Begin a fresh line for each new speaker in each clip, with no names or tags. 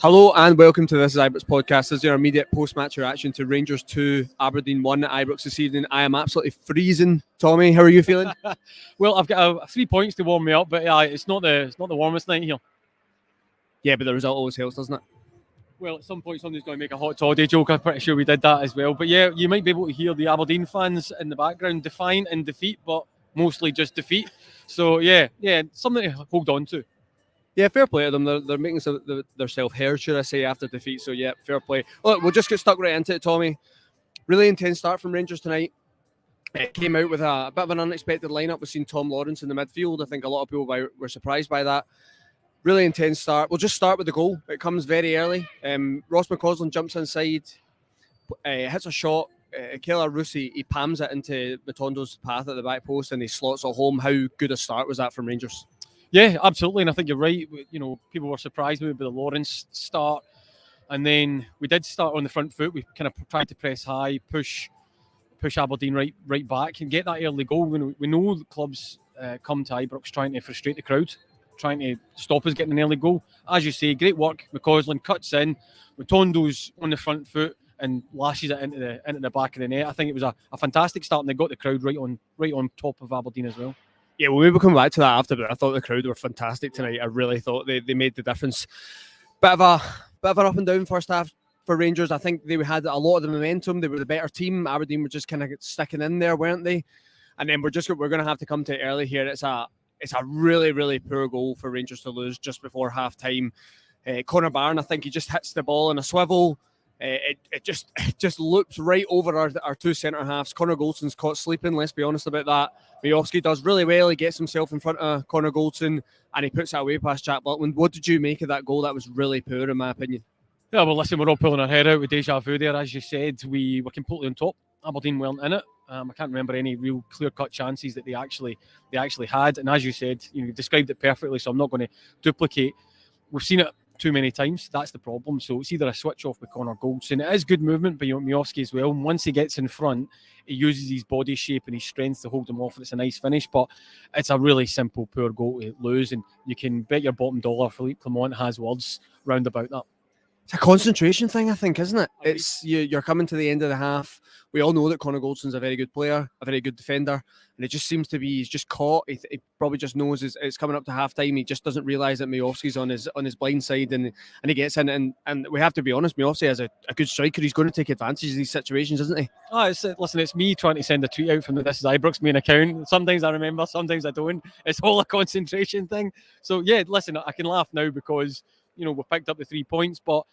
Hello and welcome to This Is Ibrox podcast. This is your immediate post-match reaction to Rangers 2, Aberdeen 1 at Ibrox this evening. I am absolutely freezing. Tommy, how are you feeling?
Well, I've got 3 points to warm me up, but it's not the warmest night here.
Yeah, but the result always helps, doesn't it?
Well, at some point somebody's going to make a hot toddy joke. I'm pretty sure we did that as well. But yeah, you might be able to hear the Aberdeen fans in the background defying and defeat, but mostly just defeat. So yeah, something to hold on to.
Yeah, fair play to them. They're making their self-heard, should I say, after defeat. So yeah, fair play. Look, we'll just get stuck right into it, Tommy. Really intense start from Rangers tonight. It came out with a bit of an unexpected lineup. We've seen Tom Lawrence in the midfield. I think a lot of people were surprised by that. Really intense start. We'll just start with the goal. It comes very early. Ross McCausland jumps inside, hits a shot. Kela Russi, he pams it into Matondo's path at the back post and he slots it home. How good a start was that from Rangers?
Yeah, absolutely. And I think you're right. You know, people were surprised maybe by the Lawrence start. And then we did start on the front foot. We kind of tried to press high, push Aberdeen right back and get that early goal. We know the clubs come to Ibrox trying to frustrate the crowd, trying to stop us getting an early goal. As you say, great work. McCausland cuts in. Matondo's on the front foot and lashes it into the back of the net. I think it was a fantastic start and they got the crowd right on top of Aberdeen as well.
Yeah, well, we'll come back to that after, but I thought the crowd were fantastic tonight. I really thought they made the difference. Bit of an up and down first half for Rangers. I think they had a lot of the momentum. They were the better team. Aberdeen were just kind of sticking in there, weren't they? And then we're going to have to come to it early here. It's a really, really poor goal for Rangers to lose just before half time. Connor Barron, I think he just hits the ball in a swivel. It just loops right over our two centre halves. Connor Goldson's caught sleeping, let's be honest about that. Miovski does really well. He gets himself in front of Connor Goldson and he puts it away past Jack Butland. What did you make of that goal? That was really poor in my opinion.
Yeah, well, listen, we're all pulling our head out with deja vu there. As you said, we were completely on top. Aberdeen weren't in it. I can't remember any real clear-cut chances that they actually had. And as you said, you described it perfectly, so I'm not going to duplicate. We've seen it too many times. That's the problem. So it's either a switch off with Connor Goldson. It is good movement by Miovski as well. And once he gets in front, he uses his body shape and his strength to hold him off, and it's a nice finish. But it's a really simple, poor goal to lose. And you can bet your bottom dollar Philippe Clement has words round about that.
It's a concentration thing, I think, isn't it? It's you're coming to the end of the half. We all know that Connor Goldson's a very good player, a very good defender, and it just seems to be he's just caught. He probably just knows it's coming up to half time. He just doesn't realise that Miovski's on his blind side, and he gets in. And we have to be honest, Miovski is a good striker. He's going to take advantage of these situations, isn't he?
Listen, it's me trying to send a tweet out from the This Is Ibrox main account. Sometimes I remember, sometimes I don't. It's all a concentration thing. So yeah, listen, I can laugh now because we picked up the 3 points, but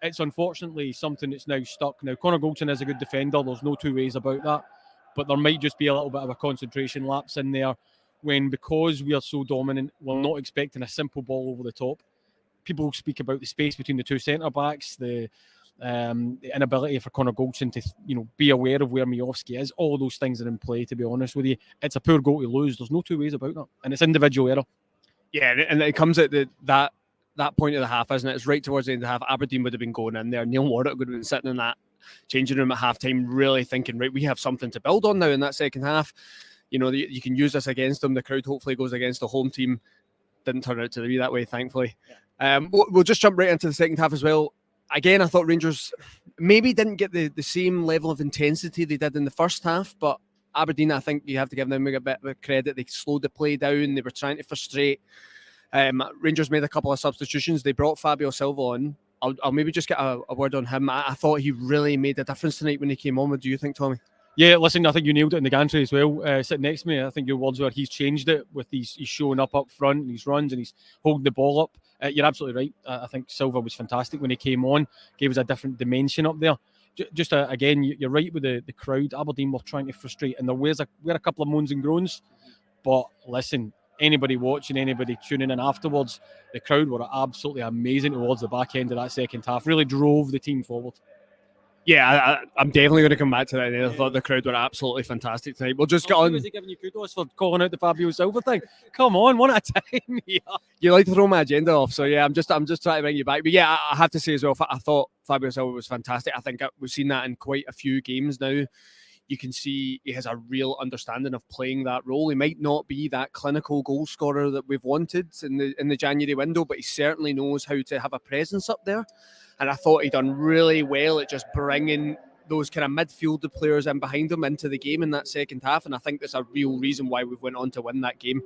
it's unfortunately something that's now stuck. Now, Connor Goldson is a good defender. There's no two ways about that. But there might just be a little bit of a concentration lapse in there because we are so dominant, we're not expecting a simple ball over the top. People speak about the space between the two centre-backs, the inability for Connor Goldson to be aware of where Miovski is. All those things are in play, to be honest with you. It's a poor goal to lose. There's no two ways about that. And it's individual error.
Yeah, and it comes at that point of the half, isn't it? It's right towards the end of the half. Aberdeen would have been going in there. Neil Warnock would have been sitting in that changing room at half time, really thinking, right, we have something to build on now in that second half. You can use this against them. The crowd hopefully goes against the home team. Didn't turn out to be that way, thankfully. Yeah. We'll just jump right into the second half as well. Again, I thought Rangers maybe didn't get the same level of intensity they did in the first half, but Aberdeen, I think you have to give them a bit of credit. They slowed the play down. They were trying to frustrate. Rangers made a couple of substitutions. They brought Fabio Silva on. I'll maybe just get a word on him. I thought he really made a difference tonight when he came on. What do you think, Tommy?
Yeah, listen, I think you nailed it in the gantry as well. Sitting next to me, I think your words were he's changed it with he's showing up front and he's runs and he's holding the ball up. You're absolutely right. I think Silva was fantastic when he came on. Gave us a different dimension up there. Just again, you're right with the crowd. Aberdeen were trying to frustrate, and there were a couple of moans and groans. But listen, anybody watching, anybody tuning in afterwards, the crowd were absolutely amazing towards the back end of that second half. Really drove the team forward.
Yeah, I'm definitely going to come back to that. I thought the crowd were absolutely fantastic tonight. We'll just get on.
Is he giving you kudos for calling out the Fabio Silva thing? Come on, one at a time. Yeah.
You like to throw my agenda off, so yeah, I'm just trying to bring you back. But yeah, I have to say as well, I thought Fabio Silva was fantastic. I think we've seen that in quite a few games now. you can see he has a real understanding of playing that role. He might not be that clinical goal scorer that we've wanted in the January window, but he certainly knows how to have a presence up there. And I thought he'd done really well at just bringing those kind of midfielder players in behind him into the game in that second half. And I think that's a real reason why we've went on to win that game.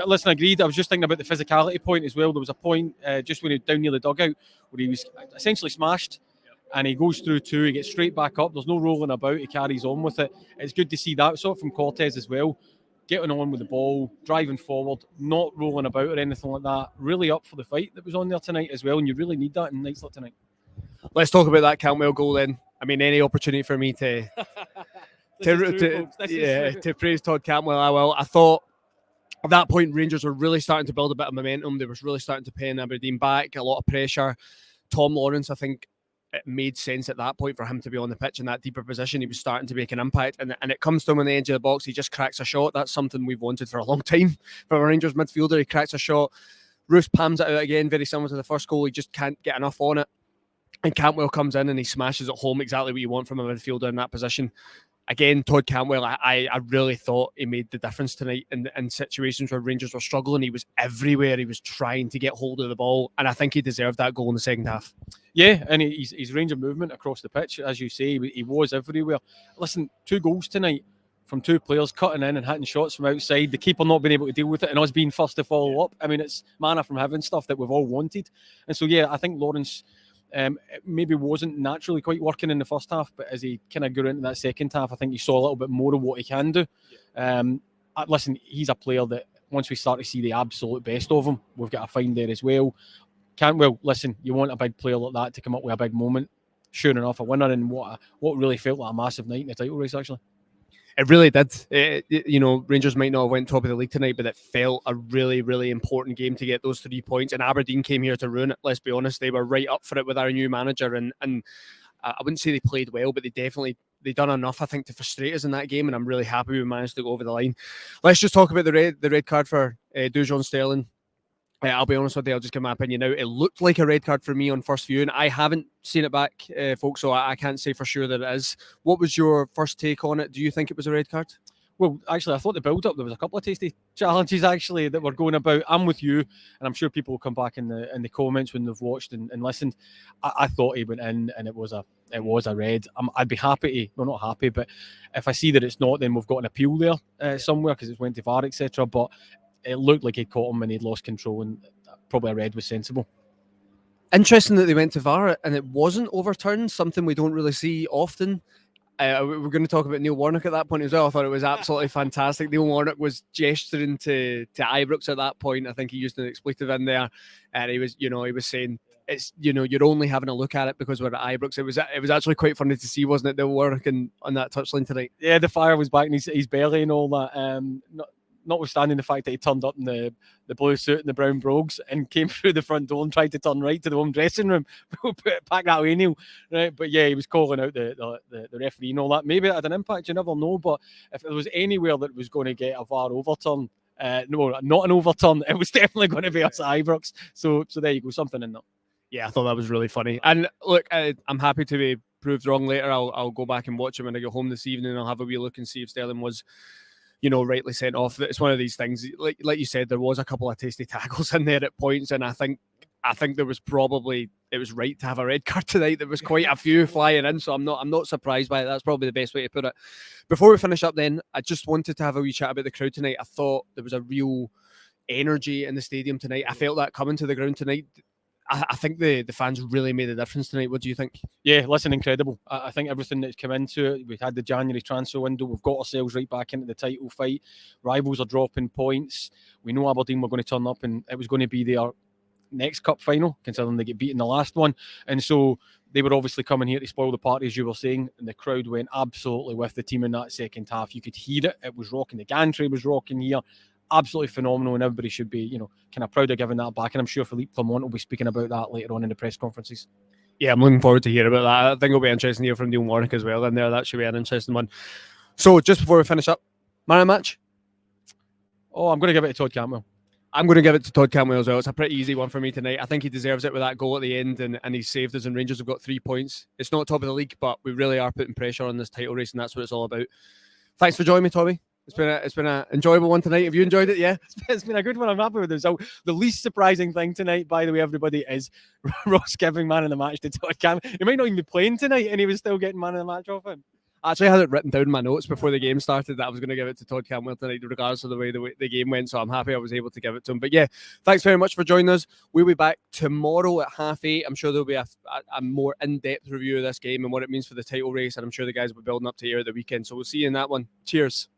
Listen, I agreed. I was just thinking about the physicality point as well. There was a point just when he was down near the dugout where he was essentially smashed. And he goes through two, he gets straight back up. There's no rolling about, he carries on with it. It's good to see that sort from Cortez as well. Getting on with the ball, driving forward, not rolling about or anything like that. Really up for the fight that was on there tonight as well. And you really need that in nights like tonight.
Let's talk about that Cantwell goal then. I mean, any opportunity for me to praise Todd Cantwell, I will. I thought at that point, Rangers were really starting to build a bit of momentum. They were really starting to pen Aberdeen back, a lot of pressure. Tom Lawrence, I think, it made sense at that point for him to be on the pitch in that deeper position. He was starting to make an impact, and it comes to him on the edge of the box. He just cracks a shot. That's something we've wanted for a long time from a Rangers midfielder. He cracks a shot. Roos palms it out again, very similar to the first goal. He just can't get enough on it. And Cantwell comes in and he smashes it home, exactly what you want from a midfielder in that position. Again, Todd Cantwell, I really thought he made the difference tonight in situations where Rangers were struggling. He was everywhere. He was trying to get hold of the ball, and I think he deserved that goal in the second half.
Yeah, and his range of movement across the pitch, as you say, he was everywhere. Listen, 2 goals tonight from 2 players cutting in and hitting shots from outside, the keeper not being able to deal with it, and us being first to follow up. I mean, it's manna from heaven stuff that we've all wanted. And so, yeah, I think Lawrence maybe wasn't naturally quite working in the first half, but as he kind of grew into that second half, I think you saw a little bit more of what he can do. Listen, he's a player that once we start to see the absolute best of him, we've got to find there as well. Cantwell, listen, you want a big player like that to come up with a big moment. Sure enough, a winner in what really felt like a massive night in the title race, actually.
It really did. Rangers might not have went top of the league tonight, but it felt a really, really important game to get those 3 points. And Aberdeen came here to ruin it. Let's be honest, they were right up for it with our new manager, and I wouldn't say they played well, but they done enough, I think, to frustrate us in that game. And I'm really happy we managed to go over the line. Let's just talk about the red card for Dujon Sterling. I'll be honest with you, I'll just give my opinion now. It looked like a red card for me on first view, and I haven't seen it back, folks, so I can't say for sure that it is. What was your first take on it? Do you think it was a red card?
Well, actually, I thought the build-up, there was a couple of tasty challenges, actually, that were going about. I'm with you, and I'm sure people will come back in the comments when they've watched and listened. I thought he went in, and it was a red. I'd be happy to, well, not happy, but if I see that it's not, then we've got an appeal there somewhere, because it's went to VAR, etc., but it looked like he'd caught him and he'd lost control, and probably a red was sensible.
Interesting that they went to VAR and it wasn't overturned, something we don't really see often. We're going to talk about Neil Warnock at that point as well. I thought it was absolutely fantastic. Neil Warnock was gesturing to Ibrox at that point. I think he used an expletive in there, and he was saying, it's, you're only having a look at it because we're at Ibrox. It was actually quite funny to see, wasn't it, Neil Warnock on that touchline tonight?
Yeah, the fire was back in his belly and all that. Notwithstanding the fact that he turned up in the blue suit and the brown brogues and came through the front door and tried to turn right to the home dressing room. Pack that away, Neil. Right? But yeah, he was calling out the referee and all that. Maybe it had an impact, you never know. But if there was anywhere that was going to get a VAR overturn, no, not an overturn, it was definitely going to be us at Ibrox. So there you go, something in that.
Yeah, I thought that was really funny. And look, I'm happy to be proved wrong later. I'll go back and watch him when I go home this evening. I'll have a wee look and see if Sterling was rightly sent off. It's one of these things, like you said, there was a couple of tasty tackles in there at points, and I think there was it was right to have a red card tonight. There was quite a few flying in, so I'm not surprised by it. That's probably the best way to put it. Before we finish up then, I just wanted to have a wee chat about the crowd tonight. I thought there was a real energy in the stadium tonight. I felt that coming to the ground tonight. I think the fans really made a difference tonight. What do you think?
Yeah, listen, incredible. I think everything that's come into it, we had the January transfer window, we've got ourselves right back into the title fight. Rivals are dropping points. We know Aberdeen were going to turn up and it was going to be their next cup final, considering they get beaten the last one. And so they were obviously coming here to spoil the party, as you were saying, and the crowd went absolutely with the team in that second half. You could hear it. It was rocking. The gantry was rocking here. Absolutely phenomenal, and everybody should be, kind of proud of giving that back. And I'm sure Philippe Clement will be speaking about that later on in the press conferences.
Yeah, I'm looking forward to hear about that. I think it'll be interesting to hear from Neil Warnock as well in there. That should be an interesting one. So just before we finish up, man of the match?
Oh, I'm going to give it to Todd Cantwell.
I'm going to give it to Todd Cantwell as well. It's a pretty easy one for me tonight. I think he deserves it with that goal at the end, and he saved us, and Rangers have got 3 points. It's not top of the league, but we really are putting pressure on this title race, and that's what it's all about. Thanks for joining me, Tommy. It's been an enjoyable one tonight. Have you enjoyed it? Yeah,
it's been a good one. I'm happy with the result. The least surprising thing tonight, by the way, everybody, is Ross giving man of the match to Todd Cantwell. He might not even be playing tonight, and he was still getting man of the match off him.
I actually had it written down in my notes before the game started that I was going to give it to Todd Cantwell tonight, regardless of the way the game went. So I'm happy I was able to give it to him. But yeah, thanks very much for joining us. We'll be back tomorrow at 8:30. I'm sure there'll be a more in-depth review of this game and what it means for the title race. And I'm sure the guys will be building up to here at the weekend. So we'll see you in that one. Cheers.